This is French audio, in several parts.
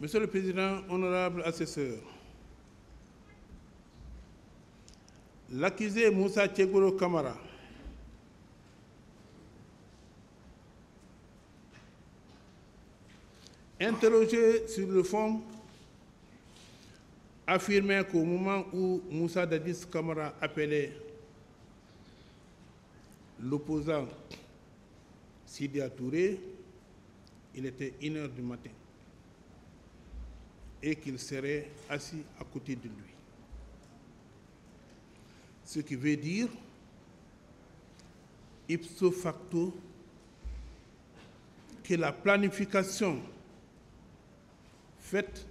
Monsieur le Président, honorable assesseur, l'accusé Moussa Tchegouro Kamara interrogé sur le fond, affirmait qu'au moment où Moussa Dadis Kamara appelait l'opposant Sidia Touré, il était 1 h du matin et qu'il serait assis à côté de lui. Ce qui veut dire, ipso facto, que la planification faite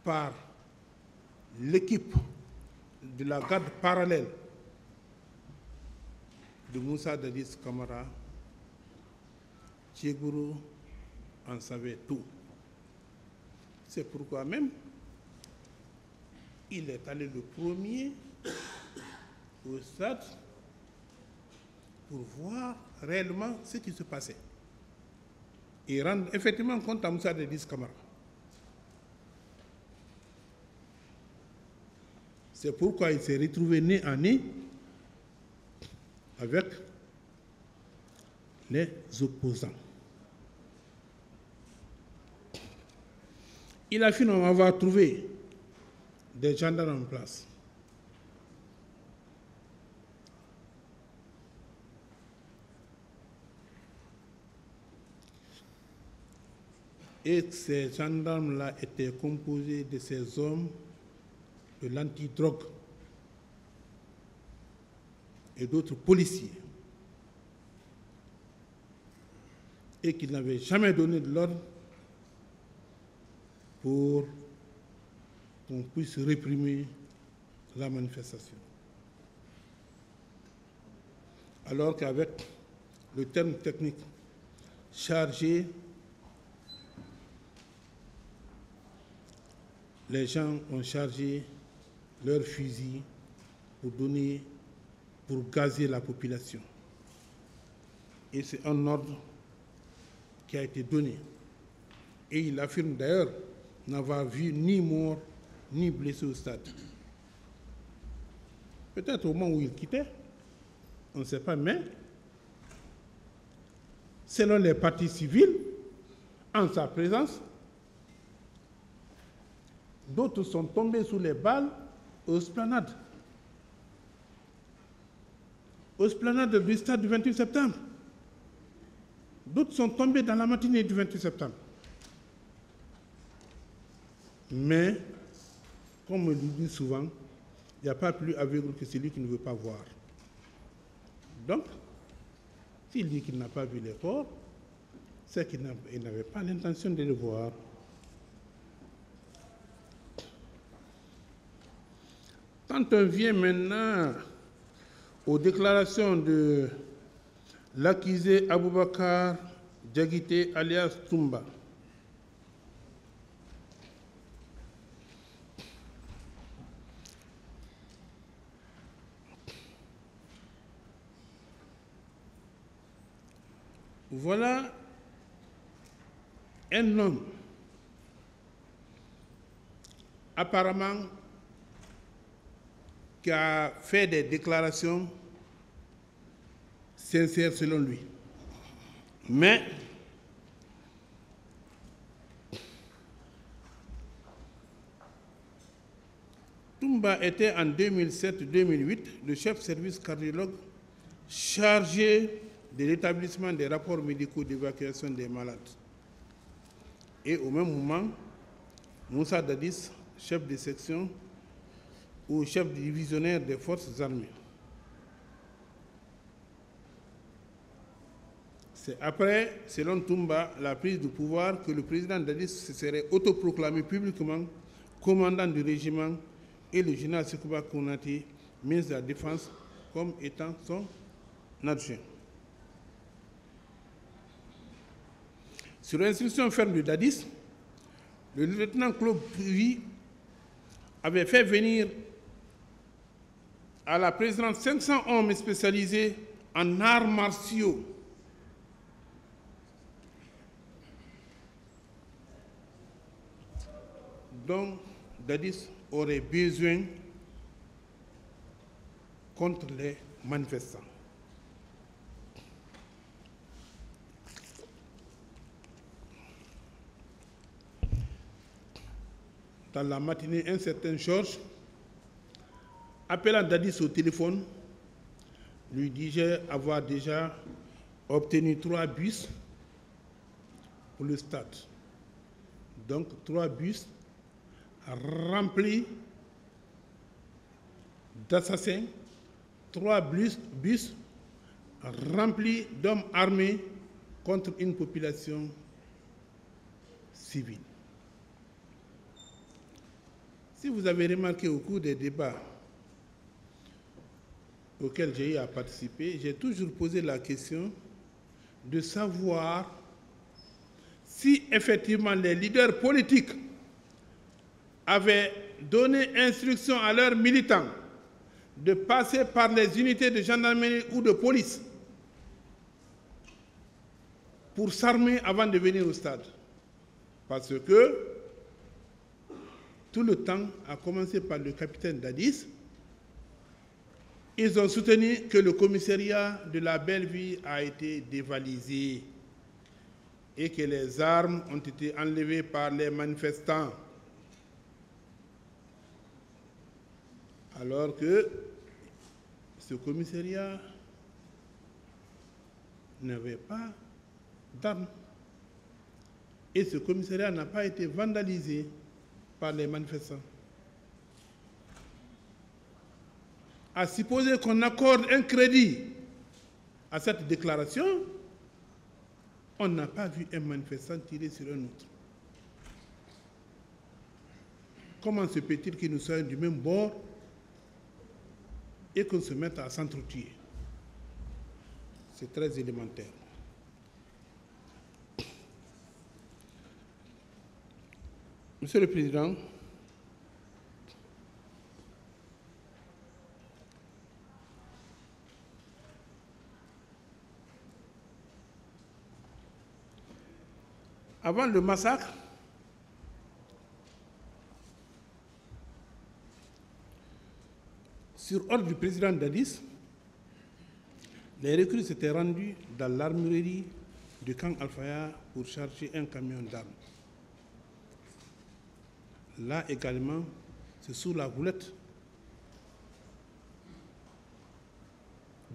par l'équipe de la garde parallèle de Moussa Dadis Kamara, Tchegouro en savait tout. C'est pourquoi même il est allé le premier au stade pour voir réellement ce qui se passait et rendre effectivement compte à Moussa Dadis Kamara. C'est pourquoi il s'est retrouvé nez à nez avec les opposants. Il a finalement avoir trouvé des gendarmes en place. Et ces gendarmes-là étaient composés de ces hommes de l'antidrogue et d'autres policiers, et qui n'avaient jamais donné de l'ordre pour qu'on puisse réprimer la manifestation. Alors qu'avec le terme technique chargé, les gens ont chargé leurs fusils pour gazer la population. Et c'est un ordre qui a été donné. Et il affirme d'ailleurs n'avoir vu ni mort ni blessé au stade. Peut-être au moment où il quittait, on ne sait pas, mais selon les parties civiles, en sa présence, d'autres sont tombés sous les balles aux esplanades. Aux esplanades du stade du 28 septembre. D'autres sont tombés dans la matinée du 28 septembre. Mais, comme on le dit souvent, il n'y a pas plus aveugle que celui qui ne veut pas voir. Donc, s'il dit qu'il n'a pas vu les corps, c'est qu'il n'avait pas l'intention de les voir. Quand on vient maintenant aux déclarations de l'accusé Aboubakar Diakité alias Toumba, voilà un homme apparemment qui a fait des déclarations sincères selon lui. Mais Toumba était en 2007-2008 le chef service cardiologue chargé de l'établissement des rapports médicaux d'évacuation des malades. Et au même moment, Moussa Dadis, chef de section ou chef divisionnaire des forces armées. C'est après, selon Toumba, la prise du pouvoir que le président Dadis se serait autoproclamé publiquement commandant du régiment et le général Sekouba Konaté, ministre de la Défense, comme étant son adjoint. Sur l'instruction ferme de Dadis, le lieutenant Claude Puy avait fait venir à la présidence 500 hommes spécialisés en arts martiaux dont Dadis aurait besoin contre les manifestants. Dans la matinée, un certain Georges, appelant Dadis au téléphone, lui disait avoir déjà obtenu 3 bus pour le stade. Donc 3 bus remplis d'assassins, 3 bus remplis d'hommes armés contre une population civile. Si vous avez remarqué au cours des débats auxquels j'ai eu à participer, j'ai toujours posé la question de savoir si effectivement les leaders politiques avaient donné instruction à leurs militants de passer par les unités de gendarmerie ou de police pour s'armer avant de venir au stade. Parce que tout le temps, à commencer par le capitaine Dadis, ils ont soutenu que le commissariat de la Belle-Ville a été dévalisé et que les armes ont été enlevées par les manifestants. Alors que ce commissariat n'avait pas d'armes. Et ce commissariat n'a pas été vandalisé par les manifestants. À supposer qu'on accorde un crédit à cette déclaration, on n'a pas vu un manifestant tirer sur un autre. Comment se peut-il que nous soyons du même bord et qu'on se mette à s'entretuer? C'est très élémentaire. Monsieur le Président, avant le massacre, sur ordre du président Dadis, les recrues s'étaient rendues dans l'armurerie du camp Al-Faya pour charger un camion d'armes. Là également, c'est sous la houlette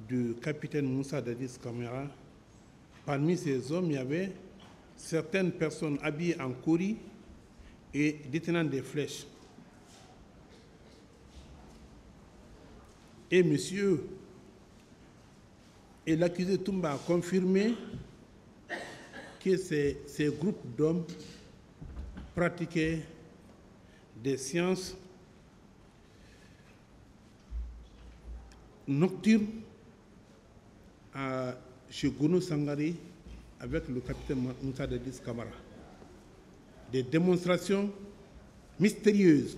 du capitaine Moussa Dadis Camara. Parmi ces hommes, il y avait certaines personnes habillées en kori et détenant des flèches. Et monsieur et l'accusé Toumba a confirmé que ces groupes d'hommes pratiquaient des séances nocturnes chez Gono Sangari avec le capitaine Moussa Dadis Camara. Des démonstrations mystérieuses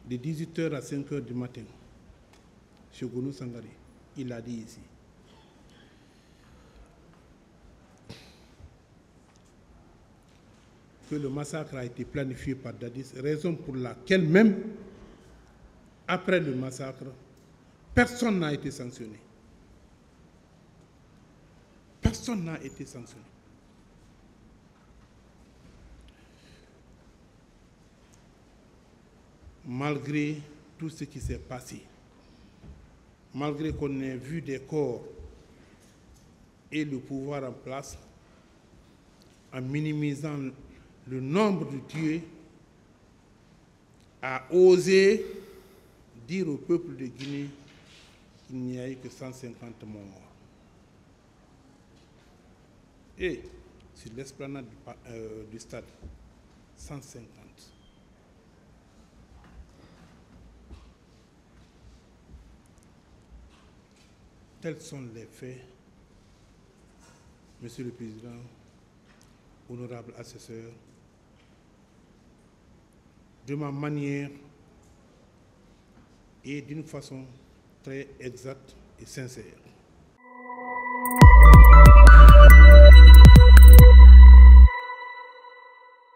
de 18h à 5h du matin chez Gono Sangari. Il l'a dit ici. Que le massacre a été planifié par Dadis, raison pour laquelle même, après le massacre, personne n'a été sanctionné. Personne n'a été sanctionné. Malgré tout ce qui s'est passé, malgré qu'on ait vu des corps et le pouvoir en place, en minimisant le nombre de tués, a osé dire au peuple de Guinée qu'il n'y a eu que 150 morts. Et sur l'esplanade du stade, 150. Tels sont les faits, Monsieur le Président, honorable assesseur, de ma manière et d'une façon très exacte et sincère.